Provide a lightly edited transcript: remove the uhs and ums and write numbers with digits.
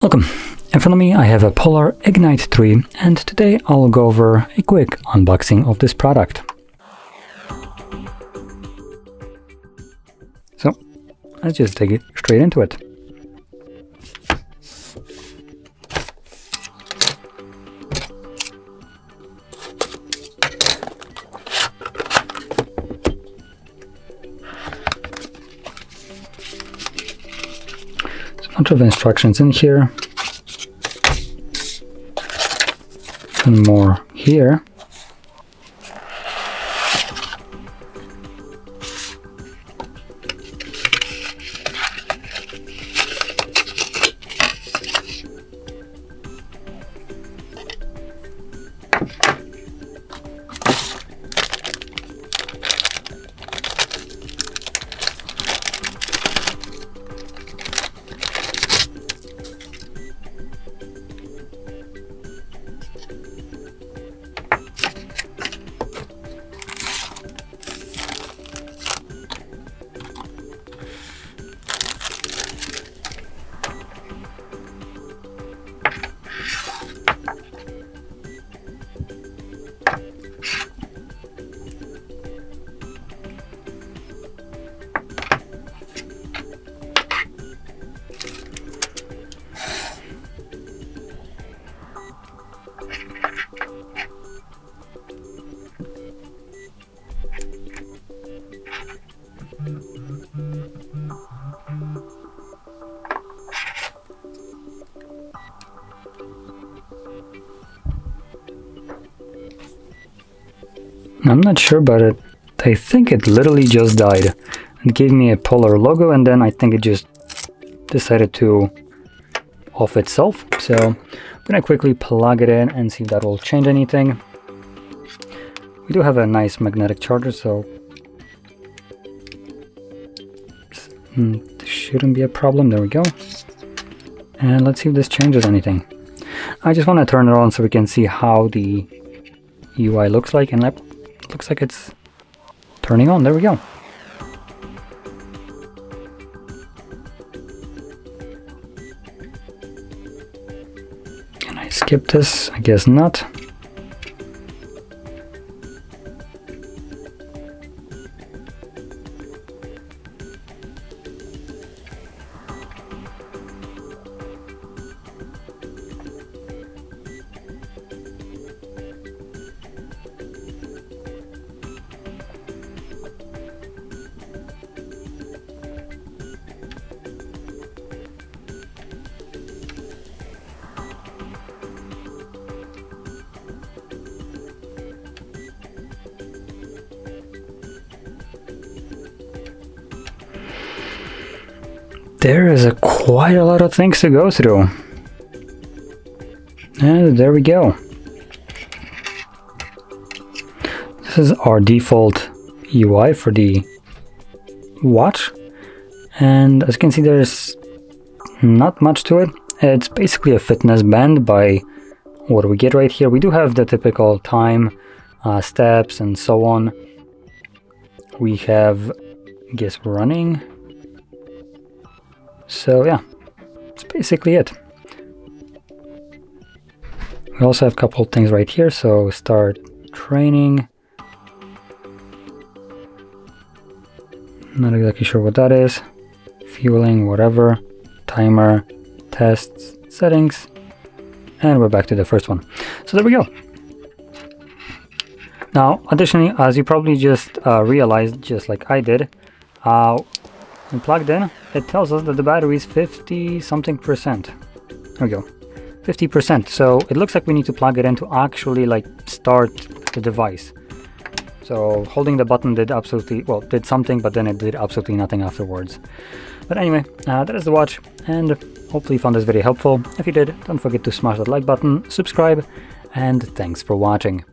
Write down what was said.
Welcome! In front of me I have a Polar Ignite 3 and today I'll go over a quick unboxing of this product. So let's just take it straight into it. Bunch of instructions in here and more here. I'm not sure, but I think it literally just died. It gave me a Polar logo and then I think it just decided to off itself. So I'm gonna quickly plug it in and see if that will change anything. We do have a nice magnetic charger, so this shouldn't be a problem. There we go. And let's see if this changes anything. I just want to turn it on so we can see how the UI looks like, and that looks like it's turning on. There we go. Can I skip this? I guess not. There is quite a lot of things to go through. And there we go. This is our default UI for the watch. And as you can see, there's not much to it. It's basically a fitness band by what do we get right here. We do have the typical time, steps, and so on. We have, I guess, running. So yeah, that's basically it. We also have a couple of things right here. So start training. Not exactly sure what that is. Fueling, whatever. Timer, tests, settings. And we're back to the first one. So there we go. Now, additionally, as you probably just realized, just like I did, when plugged in, it tells us that the battery is 50 something percent. There we go, 50%. So it looks like we need to plug it in to actually like start the device. So holding the button did something, but then it did absolutely nothing afterwards. But anyway, that is the watch, and hopefully you found this video helpful. If you did, don't forget to smash that like button, subscribe, and thanks for watching.